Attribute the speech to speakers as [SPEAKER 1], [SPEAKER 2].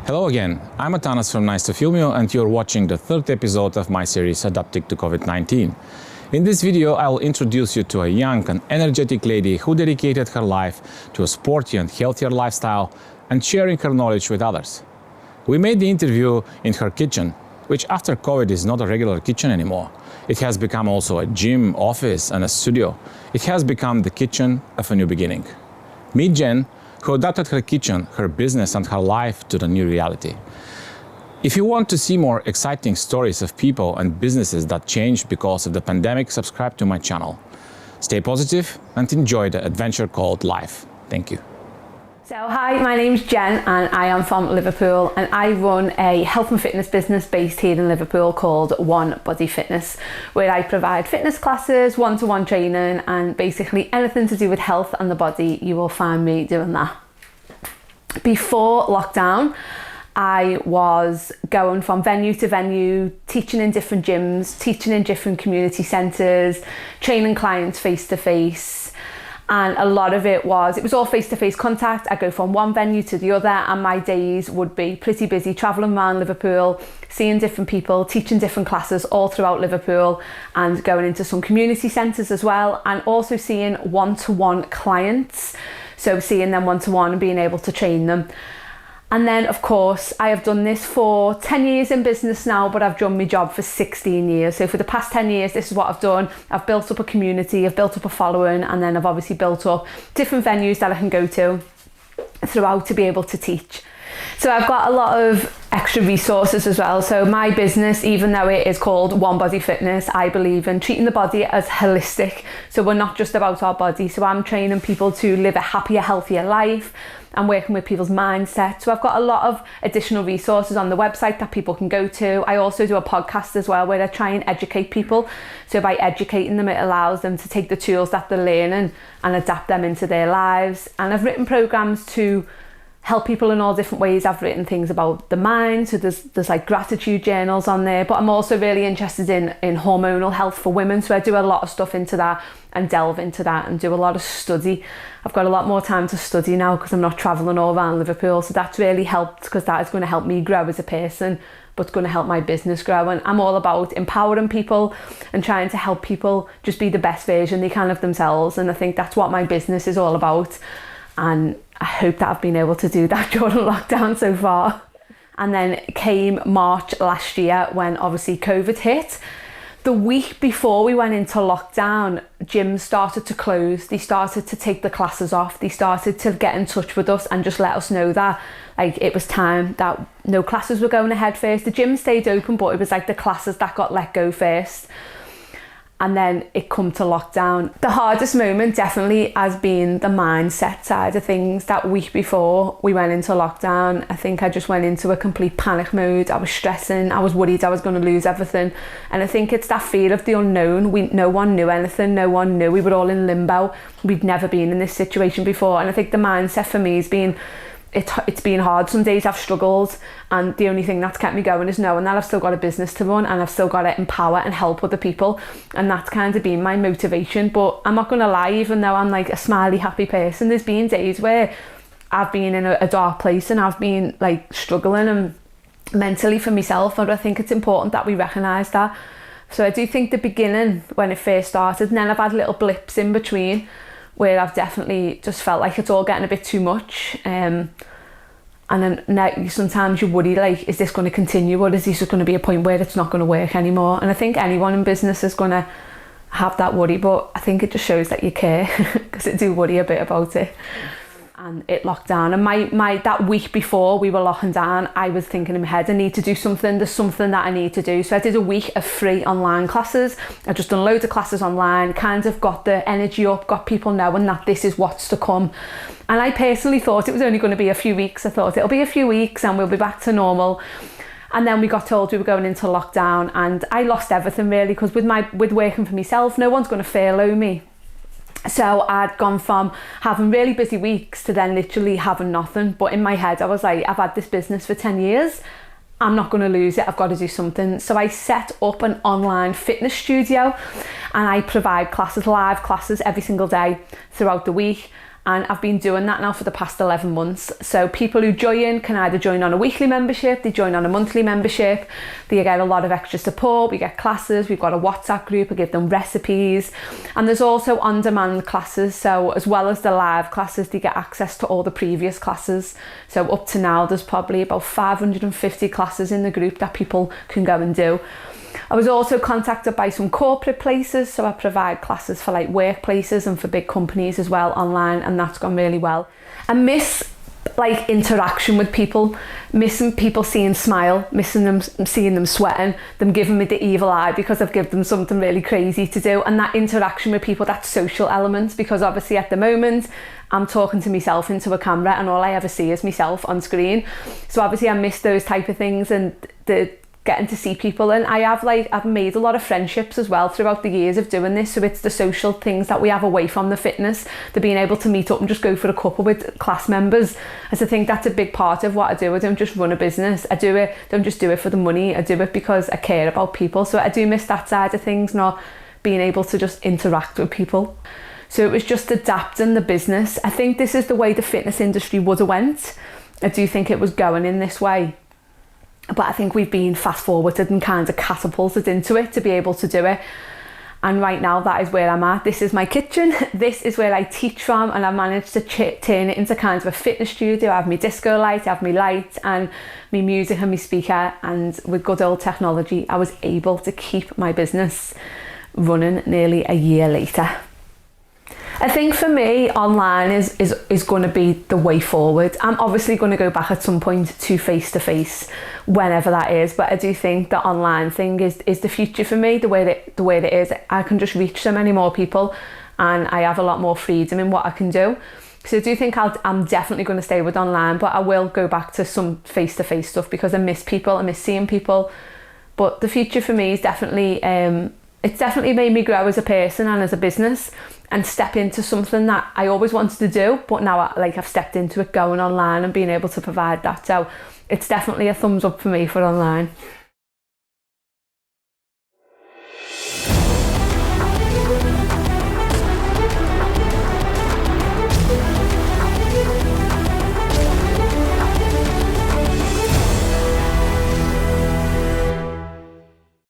[SPEAKER 1] Hello again, I'm Atanas from Nice to Film You, and you're watching the third episode of my series Adapting to COVID-19. In this video, I'll introduce you to a young and energetic lady who dedicated her life to a sporty and healthier lifestyle and sharing her knowledge with others. We made the interview in her kitchen, which after COVID is not a regular kitchen anymore. It has become also a gym, office, and a studio. It has become the kitchen of a new beginning. Meet Jen, who adapted her kitchen, her business, and her life to the new reality. If you want to see more exciting stories of people and businesses that changed because of the pandemic, subscribe to my channel. Stay positive and enjoy the adventure called life. Thank you.
[SPEAKER 2] So hi, my name's Jen and I am from Liverpool, and I run a health and fitness business based here in Liverpool called One Body Fitness, where I provide fitness classes, one-to-one training, and basically anything to do with health and the body, you will find me doing that. Before lockdown, I was going from venue to venue, teaching in different gyms, teaching in different community centres, training clients face to face. And a lot of it was all face-to-face contact. I go from one venue to the other, and my days would be pretty busy travelling around Liverpool, seeing different people, teaching different classes all throughout Liverpool, and going into some community centres as well, and also seeing one-to-one clients. So seeing them one-to-one and being able to train them. And then, of course, I have done this for 10 years in business now, but I've done my job for 16 years. So for the past 10 years, this is what I've done. I've built up a community, I've built up a following, and then I've obviously built up different venues that I can go to throughout to be able to teach. So I've got a lot of extra resources as well. So my business, even though it is called One Body Fitness, I believe in treating the body as holistic. So we're not just about our body. So I'm training people to live a happier, healthier life. I'm working with people's mindset. So I've got a lot of additional resources on the website that people can go to. I also do a podcast as well where I try and educate people. So by educating them, it allows them to take the tools that they're learning and adapt them into their lives. And I've written programs to help people in all different ways. I've written things about the mind, so there's like gratitude journals on there, but I'm also really interested in hormonal health for women, so I do a lot of stuff into that and delve into that and do a lot of study. I've got a lot more time to study now because I'm not travelling all around Liverpool, so that's really helped because that is going to help me grow as a person, but it's going to help my business grow. And I'm all about empowering people and trying to help people just be the best version they can of themselves, and I think that's what my business is all about. And I hope that I've been able to do that during lockdown so far. And then came March last year when obviously COVID hit. The week before we went into lockdown, gyms started to close. They started to take the classes off. They started to get in touch with us and just let us know that like it was time that no classes were going ahead first. The gym stayed open, but it was like the classes that got let go first. And then it come to lockdown. The hardest moment definitely has been the mindset side of things. That week before we went into lockdown, I think I just went into a complete panic mode. I was stressing, I was worried I was going to lose everything. And I think it's that fear of the unknown. No one knew anything, no one knew. We were all in limbo. We'd never been in this situation before. And I think the mindset for me has been, it's been hard. Some days I've struggled, and the only thing that's kept me going is knowing that I've still got a business to run and I've still got to empower and help other people, and that's kind of been my motivation. But I'm not going to lie, even though I'm like a smiley, happy person, there's been days where I've been in a dark place and I've been like struggling and mentally for myself, and I think it's important that we recognise that. So I do think the beginning when it first started, and then I've had little blips in between where I've definitely just felt like it's all getting a bit too much. And then now sometimes you worry, like, is this going to continue, or is this just going to be a point where it's not going to work anymore? And I think anyone in business is going to have that worry, but I think it just shows that you care because I do worry a bit about it. And it locked down, and my that week before we were locking down, I was thinking in my head, I need to do something, there's something that I need to do. So I did a week of free online classes. I just done loads of classes online, kind of got the energy up, got people knowing that this is what's to come. And I personally thought it was only going to be a few weeks. I thought it'll be a few weeks and we'll be back to normal. And then we got told we were going into lockdown, and I lost everything really, because with working for myself, no one's going to furlough me. So I'd gone from having really busy weeks to then literally having nothing. But in my head, I was like, I've had this business for 10 years. I'm not going to lose it. I've got to do something. So I set up an online fitness studio, and I provide classes, live classes every single day throughout the week. And I've been doing that now for the past 11 months. So people who join can either join on a weekly membership, they join on a monthly membership, they get a lot of extra support, we get classes, we've got a WhatsApp group, I give them recipes. And there's also on-demand classes, so as well as the live classes, they get access to all the previous classes. So up to now, there's probably about 550 classes in the group that people can go and do. I was also contacted by some corporate places, so I provide classes for like workplaces and for big companies as well online, and that's gone really well. I miss like interaction with people, missing people seeing smile, missing them seeing them sweating, them giving me the evil eye because I've given them something really crazy to do, and that interaction with people, that social element, because obviously at the moment I'm talking to myself into a camera and all I ever see is myself on screen. So obviously I miss those type of things and the getting to see people, and I've made a lot of friendships as well throughout the years of doing this. So it's the social things that we have away from the fitness, the being able to meet up and just go for a cuppa with class members, as I think that's a big part of what I do. I don't just run a business, don't just do it for the money, I do it because I care about people. So I do miss that side of things, not being able to just interact with people. So it was just adapting the business. I think this is the way the fitness industry would have went. I do think it was going in this way. But I think we've been fast forwarded and kind of catapulted into it to be able to do it. And right now that is where I'm at. This is my kitchen. This is where I teach from, and I've managed to turn it into kind of a fitness studio. I have my disco light, I have my light and my music and my speaker, and with good old technology I was able to keep my business running nearly a year later. I think for me, online is going to be the way forward. I'm obviously going to go back at some point to face-to-face, whenever that is, but I do think the online thing is the future for me, the way that it is. I can just reach so many more people and I have a lot more freedom in what I can do. So I do think I'm definitely going to stay with online, but I will go back to some face-to-face stuff because I miss people, I miss seeing people. But the future for me is definitely, it's definitely made me grow as a person and as a business, and step into something that I always wanted to do, but now I've stepped into it, going online and being able to provide that. So it's definitely a thumbs up for me for online.